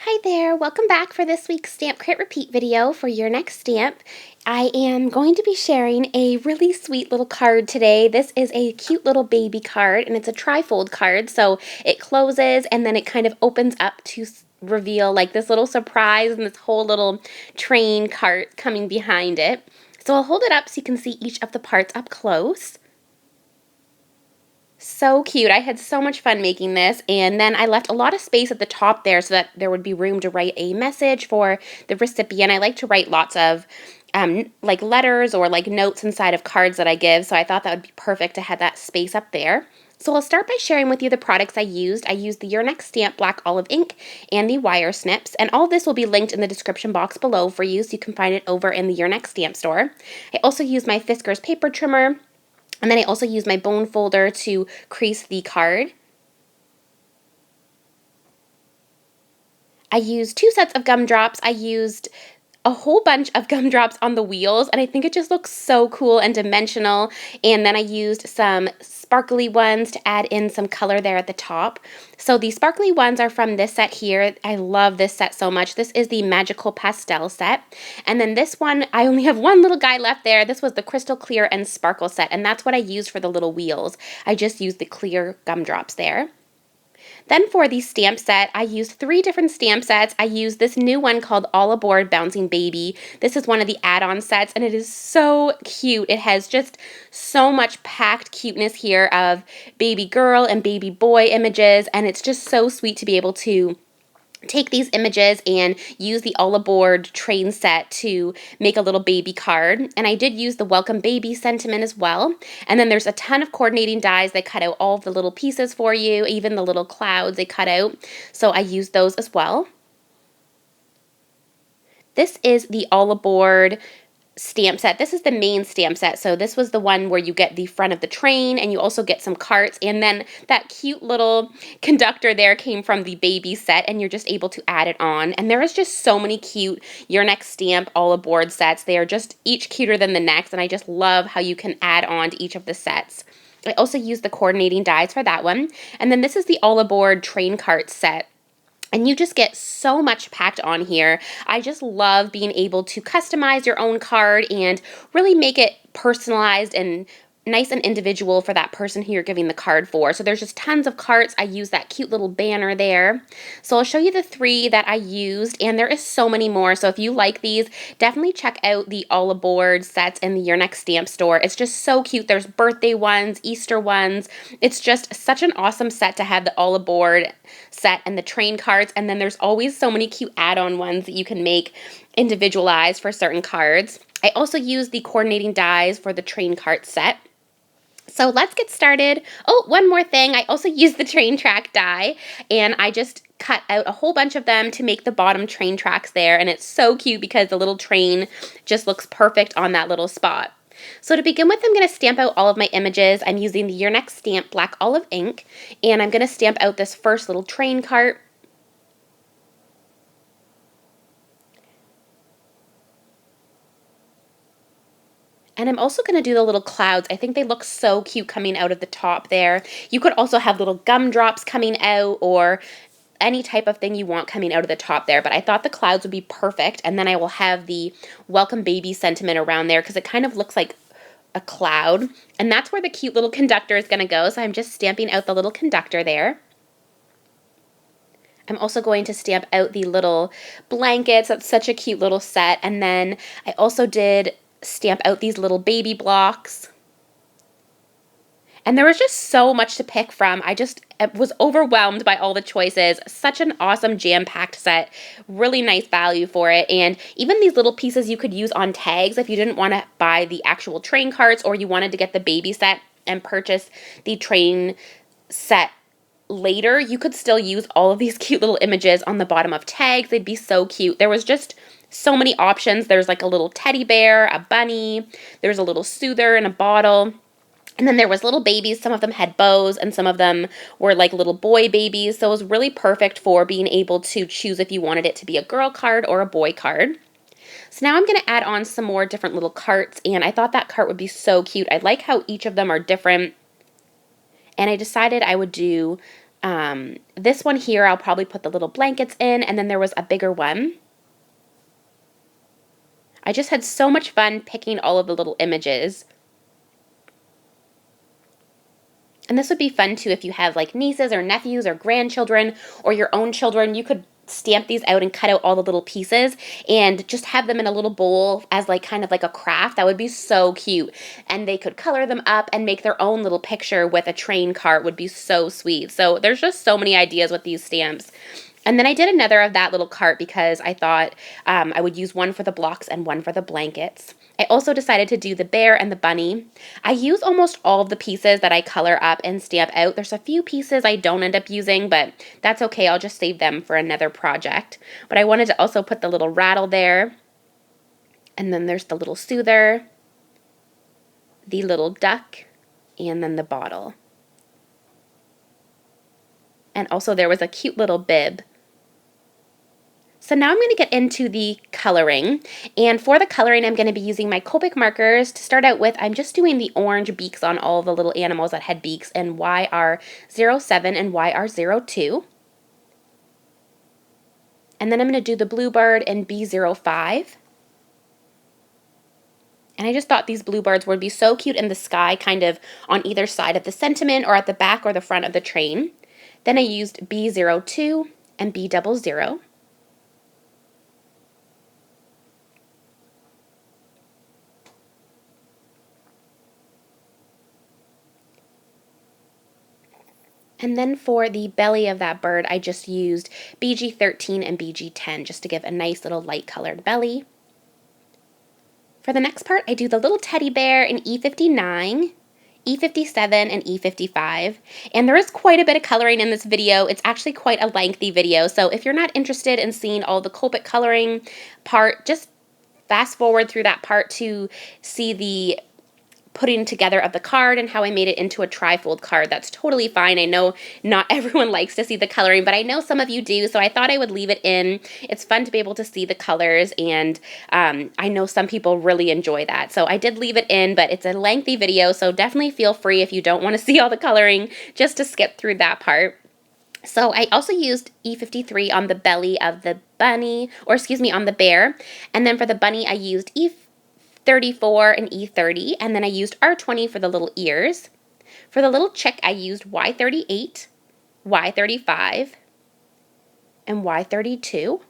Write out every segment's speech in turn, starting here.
Hi there, welcome back for this week's Stamp Crit Repeat video for your next stamp. I am going to be sharing a really sweet little card today. This is a cute little baby card and it's a trifold card, so it closes and then it kind of opens up to reveal like this little surprise and this whole little train cart coming behind it. So I'll hold it up so you can see each of the parts up close. So cute. I had so much fun making this, and then I left a lot of space at the top there so that there would be room to write a message for the recipient. I like to write lots of like letters or like notes inside of cards that I give, so I thought that would be perfect to have that space up there. So I'll start by sharing with you the products I used. I used the Your Next Stamp Black Olive ink and the wire snips, and all this will be linked in the description box below for you so you can find it over in the Your Next Stamp store. I also used my Fiskars paper trimmer, and then I also used my bone folder to crease the card. I used 2 sets of gumdrops. I used a whole bunch of gumdrops on the wheels, and I think it just looks so cool and dimensional. And then I used some sparkly ones to add in some color there at the top. So the sparkly ones are from this set here. I love this set so much. This is the Magical Pastel set. And then this one, I only have one little guy left there. This was the Crystal Clear and Sparkle set, and that's what I used for the little wheels. I just used the clear gumdrops there. Then for the stamp set, I used 3 different stamp sets. I used this new one called All Aboard Bouncing Baby. This is one of the add-on sets, and it is so cute. It has just so much packed cuteness here of baby girl and baby boy images, and it's just so sweet to be able to take these images and use the All Aboard train set to make a little baby card. And I did use the Welcome Baby sentiment as well. And then there's a ton of coordinating dies that cut out all of the little pieces for you, even the little clouds they cut out. So I used those as well. This is the All Aboard stamp set. This is the main stamp set. So this was the one where you get the front of the train and you also get some carts, and then that cute little conductor there came from the baby set, and you're just able to add it on. And there is just so many cute Your Next Stamp All Aboard sets. They are just each cuter than the next, and I just love how you can add on to each of the sets. I also used the coordinating dies for that one. And then this is the All Aboard train cart set. And you just get so much packed on here. I just love being able to customize your own card and really make it personalized and nice and individual for that person who you're giving the card for. So there's just tons of cards. I use that cute little banner there. So I'll show you the 3 that I used, and there is so many more. So if you like these, definitely check out the All Aboard sets in the Your Next Stamp store. It's just so cute. There's birthday ones, Easter ones. It's just such an awesome set to have the All Aboard set and the train cards, and then there's always so many cute add-on ones that you can make individualized for certain cards. I also use the coordinating dies for the train cart set. So let's get started. Oh, one more thing. I also used the train track die, and I just cut out a whole bunch of them to make the bottom train tracks there, and it's so cute because the little train just looks perfect on that little spot. So to begin with, I'm going to stamp out all of my images. I'm using the Your Next Stamp Black Olive ink, and I'm going to stamp out this first little train cart. And I'm also going to do the little clouds. I think they look so cute coming out of the top there. You could also have little gumdrops coming out or any type of thing you want coming out of the top there, but I thought the clouds would be perfect. And then I will have the Welcome Baby sentiment around there because it kind of looks like a cloud, and that's where the cute little conductor is going to go. So I'm just stamping out the little conductor there. I'm also going to stamp out the little blankets. That's such a cute little set. And then I also did stamp out these little baby blocks. And there was just so much to pick from. I was overwhelmed by all the choices. Such an awesome jam-packed set. Really nice value for it. And even these little pieces you could use on tags if you didn't want to buy the actual train carts or you wanted to get the baby set and purchase the train set later. You could still use all of these cute little images on the bottom of tags. They'd be so cute. There was just so many options. There's like a little teddy bear, a bunny. There's a little soother in a bottle. And then there was little babies. Some of them had bows and some of them were like little boy babies. So it was really perfect for being able to choose if you wanted it to be a girl card or a boy card. So now I'm going to add on some more different little carts, and I thought that cart would be so cute. I like how each of them are different. And I decided I would do This one here, I'll probably put the little blankets in, and then there was a bigger one. I just had so much fun picking all of the little images. And this would be fun too if you have like nieces or nephews or grandchildren or your own children. You could stamp these out and cut out all the little pieces and just have them in a little bowl as like kind of like a craft. That would be so cute. And they could color them up and make their own little picture with a train cart. Would be so sweet. So there's just so many ideas with these stamps. And then I did another of that little cart because I thought I would use one for the blocks and one for the blankets. I also decided to do the bear and the bunny. I use almost all of the pieces that I color up and stamp out. There's a few pieces I don't end up using, but that's okay. I'll just save them for another project. But I wanted to also put the little rattle there. And then there's the little soother, the little duck, and then the bottle. And also there was a cute little bib. So now I'm going to get into the coloring, and for the coloring I'm going to be using my Copic markers. To start out with, I'm just doing the orange beaks on all the little animals that had beaks in YR07 and YR02. And then I'm going to do the bluebird in B05. And I just thought these bluebirds would be so cute in the sky, kind of on either side of the sentiment or at the back or the front of the train. Then I used B02 and B00. And then for the belly of that bird, I just used BG13 and BG10 just to give a nice little light colored belly. For the next part, I do the little teddy bear in E59, E57, and E55. And there is quite a bit of coloring in this video. It's actually quite a lengthy video, so if you're not interested in seeing all the Copic coloring part, just fast forward through that part to see the putting together of the card and how I made it into a trifold card. That's totally fine. I know not everyone likes to see the coloring, but I know some of you do, so I thought I would leave it in. It's fun to be able to see the colors, and I know some people really enjoy that. So I did leave it in, but it's a lengthy video, so definitely feel free if you don't want to see all the coloring just to skip through that part. So I also used E53 on the belly of the bunny, or excuse me, on the bear. And then for the bunny, I used E34 and E30, and then I used R20 for the little ears. For the little chick, I used Y38, Y35, and Y32.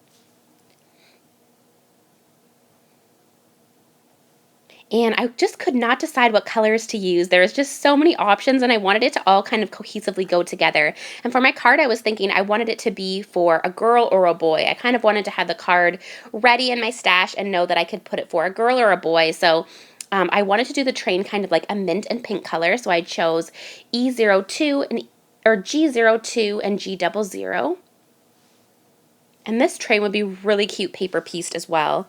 And I just could not decide what colors to use. There was just so many options, and I wanted it to all kind of cohesively go together. And for my card, I was thinking I wanted it to be for a girl or a boy. I kind of wanted to have the card ready in my stash and know that I could put it for a girl or a boy. So I wanted to do the train kind of like a mint and pink color, so I chose E02 and G02 and G00. And this train would be really cute paper pieced as well.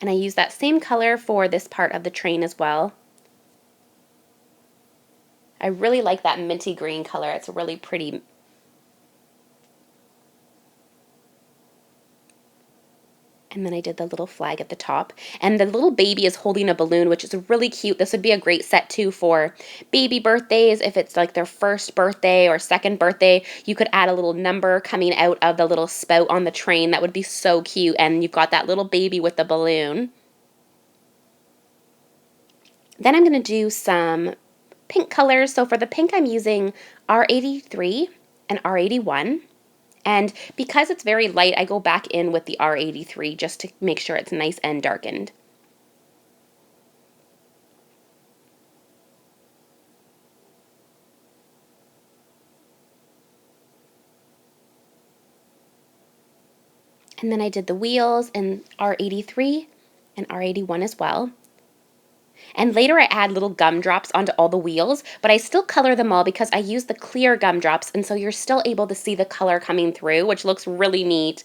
And I use that same color for this part of the train as well. I really like that minty green color. It's really pretty. And then I did the little flag at the top. And the little baby is holding a balloon, which is really cute. This would be a great set too for baby birthdays. If it's like their first birthday or second birthday, you could add a little number coming out of the little spout on the train. That would be so cute. And you've got that little baby with the balloon. Then I'm going to do some pink colors. So for the pink, I'm using R83 and R81. And because it's very light, I go back in with the R83 just to make sure it's nice and darkened. And then I did the wheels in R83 and R81 as well. And later I add little gumdrops onto all the wheels, but I still color them all because I use the clear gumdrops, and so you're still able to see the color coming through, which looks really neat.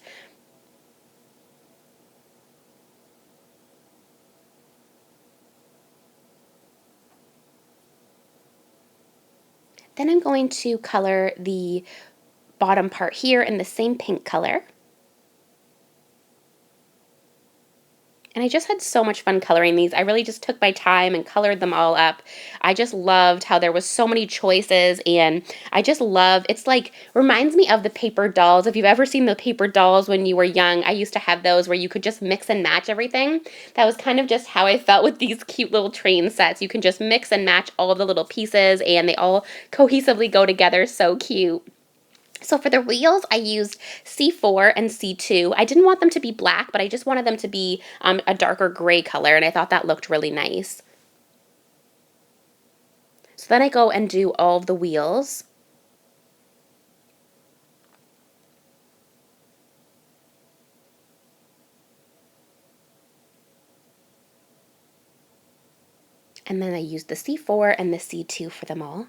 Then I'm going to color the bottom part here in the same pink color. And I just had so much fun coloring these. I really just took my time and colored them all up. I just loved how there was so many choices, and I just love, it's like, reminds me of the paper dolls. If you've ever seen the paper dolls when you were young, I used to have those where you could just mix and match everything. That was kind of just how I felt with these cute little train sets. You can just mix and match all of the little pieces, and they all cohesively go together so cute. So for the wheels, I used C4 and C2. I didn't want them to be black, but I just wanted them to be a darker gray color, and I thought that looked really nice. So then I go and do all of the wheels. And then I use the C4 and the C2 for them all.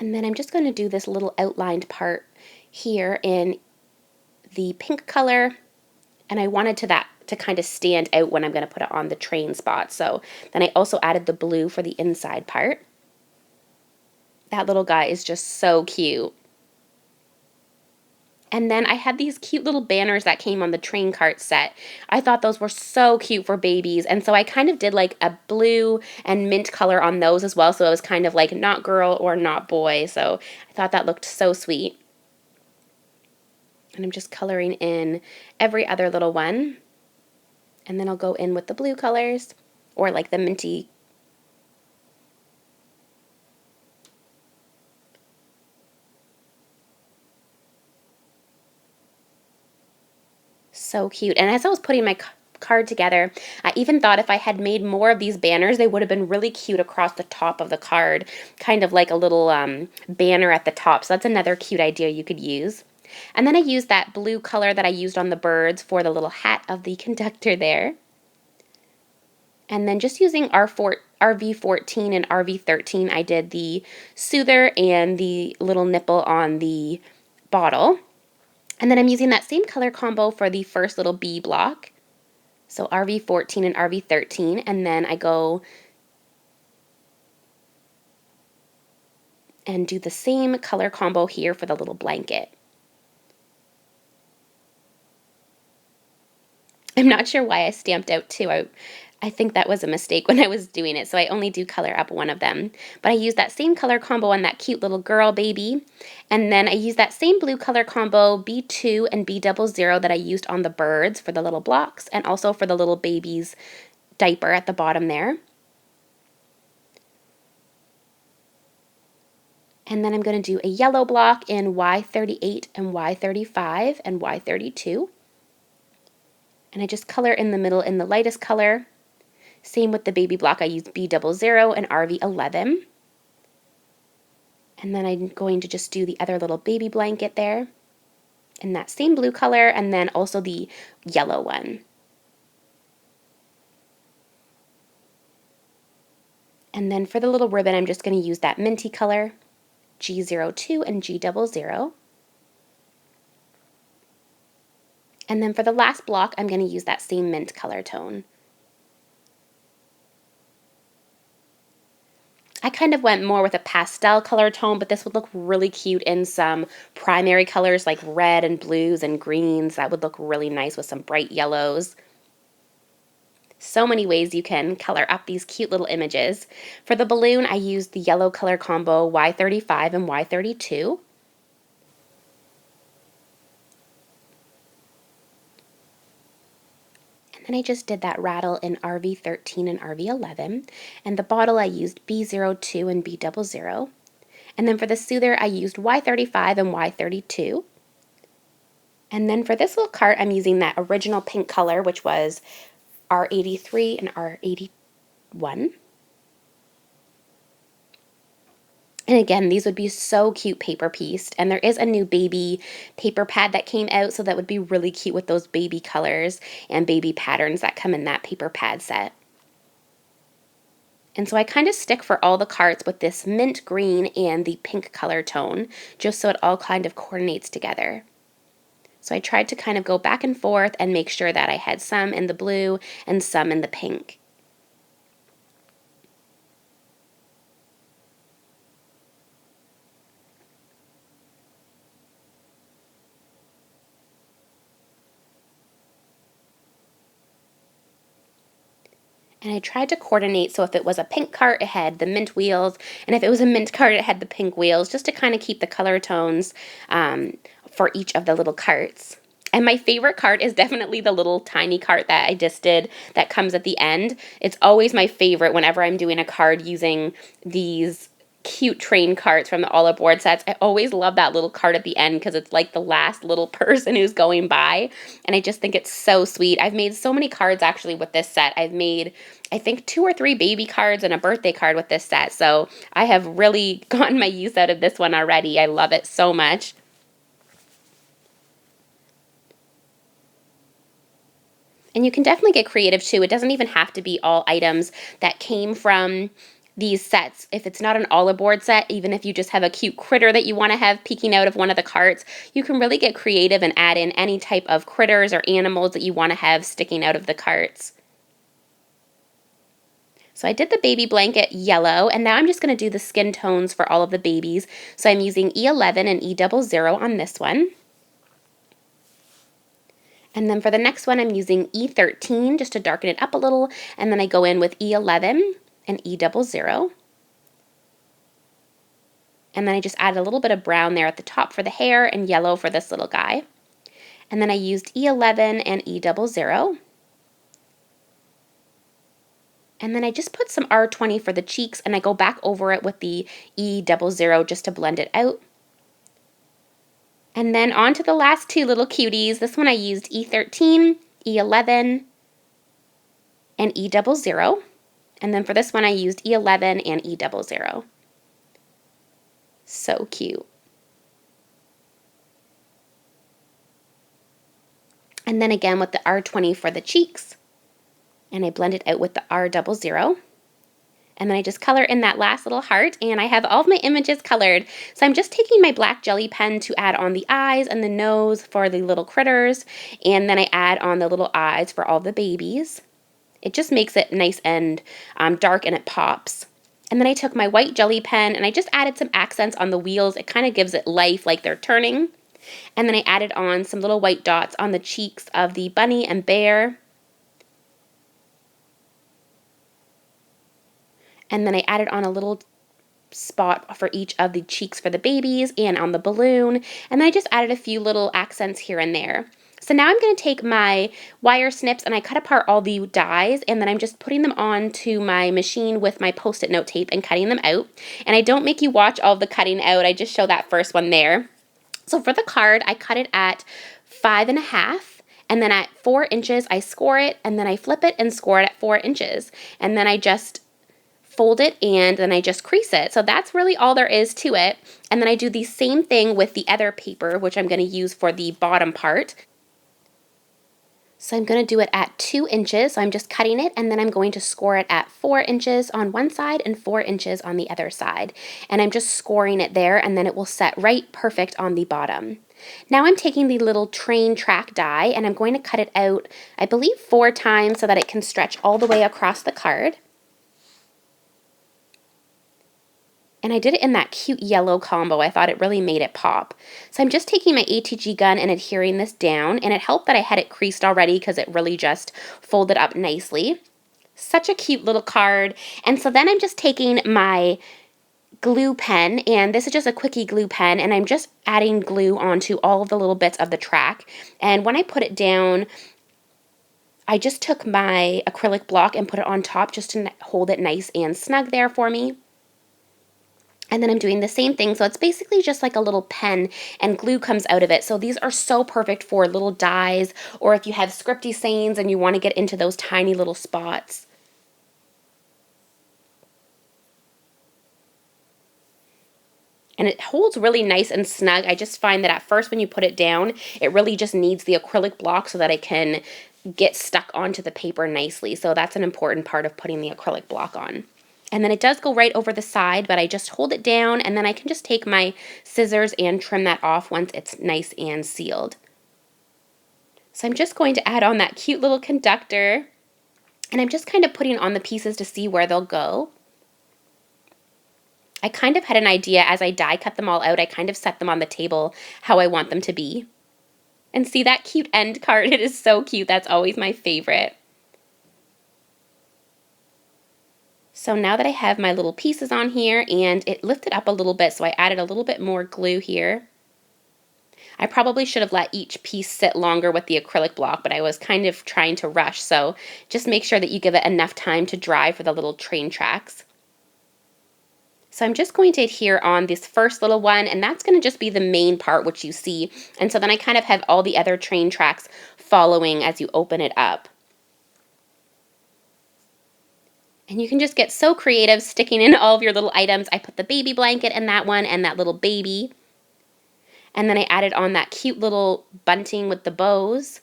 And then I'm just going to do this little outlined part here in the pink color, and I wanted to kind of stand out when I'm going to put it on the train spot. So then I also added the blue for the inside part. That little guy is just so cute. And then I had these cute little banners that came on the train cart set. I thought those were so cute for babies. And so I kind of did like a blue and mint color on those as well. So it was kind of like not girl or not boy. So I thought that looked so sweet. And I'm just coloring in every other little one. And then I'll go in with the blue colors or like the minty. So cute. And as I was putting my card together, I even thought if I had made more of these banners, they would have been really cute across the top of the card, kind of like a little banner at the top. So that's another cute idea you could use. And then I used that blue color that I used on the birds for the little hat of the conductor there. And then just using RV14 and RV13, I did the soother and the little nipple on the bottle. And then I'm using that same color combo for the first little bee block. So RV14 and RV13, and then I go and do the same color combo here for the little blanket. I'm not sure why I stamped out two. I think that was a mistake when I was doing it, so I only do color up one of them. But I use that same color combo on that cute little girl baby, and then I use that same blue color combo B2 and B00 that I used on the birds for the little blocks, and also for the little baby's diaper at the bottom there. And then I'm going to do a yellow block in Y38 and Y35 and Y32. And I just color in the middle in the lightest color. Same with the baby block, I used B00 and RV11. And then I'm going to just do the other little baby blanket there in that same blue color, and then also the yellow one. And then for the little ribbon, I'm just going to use that minty color, G02 and G00. And then for the last block, I'm going to use that same mint color tone. I kind of went more with a pastel color tone, but this would look really cute in some primary colors like red and blues and greens. That would look really nice with some bright yellows. So many ways you can color up these cute little images. For the balloon, I used the yellow color combo Y35 and Y32. And then I just did that rattle in RV13 and RV11. And the bottle I used B02 and B00. And then for the soother, I used Y35 and Y32. And then for this little cart, I'm using that original pink color, which was R83 and R81. And again, these would be so cute paper pieced. And there is a new baby paper pad that came out, so that would be really cute with those baby colors and baby patterns that come in that paper pad set. And so I kind of stick for all the carts with this mint green and the pink color tone, just so it all kind of coordinates together. So I tried to kind of go back and forth and make sure that I had some in the blue and some in the pink. And I tried to coordinate, so if it was a pink card, it had the mint wheels, and if it was a mint card, it had the pink wheels, just to kind of keep the color tones for each of the little carts. And my favorite cart is definitely the little tiny cart that I just did that comes at the end. It's always my favorite whenever I'm doing a card using these cute train carts from the all aboard sets. I always love that little cart at the end because it's like the last little person who's going by, and I just think it's so sweet. I've made so many cards actually with this set. I've made, I think, 2 or 3 baby cards and a birthday card with this set, so I have really gotten my use out of this one already. I love it so much. And you can definitely get creative too. It doesn't even have to be all items that came from these sets. If it's not an all aboard set, even if you just have a cute critter that you want to have peeking out of one of the carts, you can really get creative and add in any type of critters or animals that you want to have sticking out of the carts. So I did the baby blanket yellow, and now I'm just going to do the skin tones for all of the babies. So I'm using E11 and E00 on this one. And then for the next one, I'm using E13 just to darken it up a little, and then I go in with E11 and E00. And then I just added a little bit of brown there at the top for the hair and yellow for this little guy. And then I used E11 and E00. And then I just put some R20 for the cheeks, and I go back over it with the E00 just to blend it out. And then on to the last 2 little cuties. This one I used E13, E11, and E00. And then for this one I used E11 and E00. So cute. And then again with the R20 for the cheeks. And I blend it out with the R00. And then I just color in that last little heart, and I have all of my images colored. So I'm just taking my black jelly pen to add on the eyes and the nose for the little critters, and then I add on the little eyes for all the babies. It just makes it nice and dark, and it pops. And then I took my white jelly pen and I just added some accents on the wheels. It kind of gives it life like they're turning. And then I added on some little white dots on the cheeks of the bunny and bear. And then I added on a little spot for each of the cheeks for the babies and on the balloon. And then I just added a few little accents here and there. So now I'm going to take my wire snips and I cut apart all the dies, and then I'm just putting them onto my machine with my Post-it note tape and cutting them out. And I don't make you watch all of the cutting out, I just show that first one there. So for the card, I cut it at 5.5. And then at 4 inches, I score it, and then I flip it and score it at 4 inches. And then I just fold it, and then I just crease it. So that's really all there is to it. And then I do the same thing with the other paper, which I'm going to use for the bottom part. So I'm going to do it at 2 inches. So I'm just cutting it, and then I'm going to score it at 4 inches on one side and 4 inches on the other side. And I'm just scoring it there, and then it will set right perfect on the bottom. Now I'm taking the little train track die, and I'm going to cut it out, I believe 4 times, so that it can stretch all the way across the card. And I did it in that cute yellow combo. I thought it really made it pop. So I'm just taking my ATG gun and adhering this down, and it helped that I had it creased already because it really just folded up nicely. Such a cute little card. And so then I'm just taking my glue pen, and this is just a quickie glue pen, and I'm just adding glue onto all of the little bits of the track. And when I put it down, I just took my acrylic block and put it on top just to hold it nice and snug there for me. And then I'm doing the same thing, so it's basically just like a little pen, and glue comes out of it. So these are so perfect for little dies, or if you have scripty sayings and you want to get into those tiny little spots. And it holds really nice and snug. I just find that at first when you put it down, it really just needs the acrylic block so that it can get stuck onto the paper nicely. So that's an important part of putting the acrylic block on. And then it does go right over the side, but I just hold it down, and then I can just take my scissors and trim that off once it's nice and sealed. So I'm just going to add on that cute little conductor, and I'm just kind of putting on the pieces to see where they'll go. I kind of had an idea as I die cut them all out. I kind of set them on the table how I want them to be. And see that cute end card? It is so cute. That's always my favorite. So now that I have my little pieces on here, and it lifted up a little bit, so I added a little bit more glue here. I probably should have let each piece sit longer with the acrylic block, but I was kind of trying to rush, so just make sure that you give it enough time to dry for the little train tracks. So I'm just going to adhere on this first little one, and that's going to just be the main part which you see. And so then I kind of have all the other train tracks following as you open it up. And you can just get so creative sticking in all of your little items. I put the baby blanket in that one and that little baby. And then I added on that cute little bunting with the bows.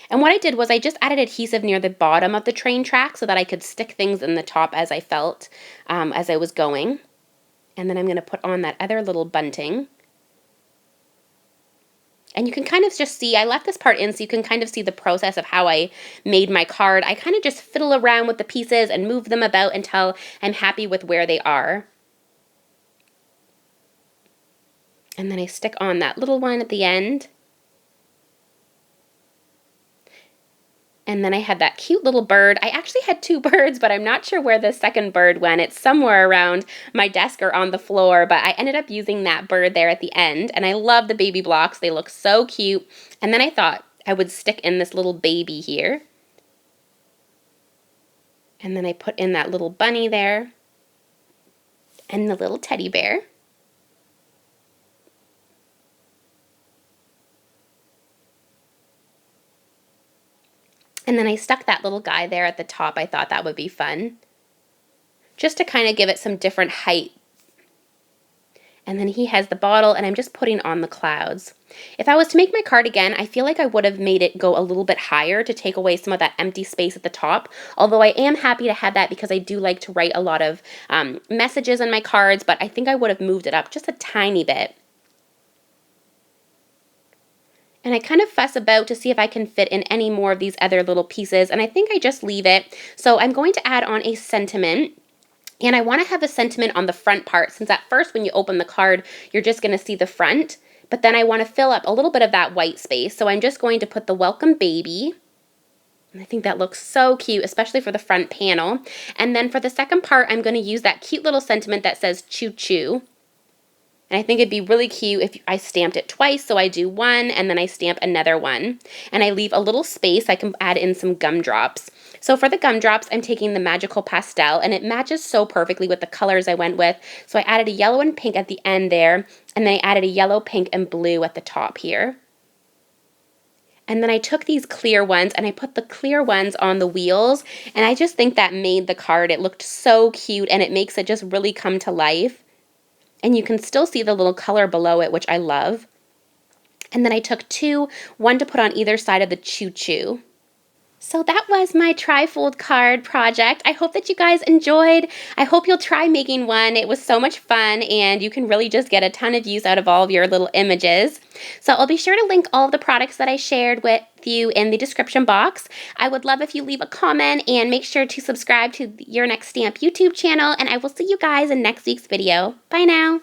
And what I did was I just added adhesive near the bottom of the train track so that I could stick things in the top as I felt as I was going. And then I'm going to put on that other little bunting. And you can kind of just see, I left this part in so you can kind of see the process of how I made my card. I kind of just fiddle around with the pieces and move them about until I'm happy with where they are. And then I stick on that little one at the end. And then I had that cute little bird. I actually had two birds, but I'm not sure where the second bird went. It's somewhere around my desk or on the floor, but I ended up using that bird there at the end. And I love the baby blocks. They look so cute. And then I thought I would stick in this little baby here. And then I put in that little bunny there and the little teddy bear. And then I stuck that little guy there at the top. I thought that would be fun, just to kind of give it some different height. And then he has the bottle, and I'm just putting on the clouds. If I was to make my card again, I feel like I would have made it go a little bit higher to take away some of that empty space at the top. Although I am happy to have that because I do like to write a lot of messages in my cards, but I think I would have moved it up just a tiny bit. And I kind of fuss about to see if I can fit in any more of these other little pieces, and I think I just leave it. So I'm going to add on a sentiment, and I want to have a sentiment on the front part, since at first when you open the card, you're just going to see the front, but then I want to fill up a little bit of that white space. So I'm just going to put the welcome baby, and I think that looks so cute, especially for the front panel. And then for the second part, I'm going to use that cute little sentiment that says choo choo. And I think it'd be really cute if I stamped it twice, so I do one and then I stamp another one. And I leave a little space. I can add in some gumdrops. So for the gumdrops, I'm taking the Magical Pastel, and it matches so perfectly with the colors I went with. So I added a yellow and pink at the end there, and then I added a yellow, pink, and blue at the top here. And then I took these clear ones and I put the clear ones on the wheels, and I just think that made the card. It looked so cute, and it makes it just really come to life. And you can still see the little color below it, which I love. And then I took one to put on either side of the choo-choo. So that was my trifold card project. I hope that you guys enjoyed. I hope you'll try making one. It was so much fun, and you can really just get a ton of use out of all of your little images. So I'll be sure to link all of the products that I shared with you in the description box. I would love if you leave a comment, and make sure to subscribe to Your Next Stamp YouTube channel, and I will see you guys in next week's video. Bye now.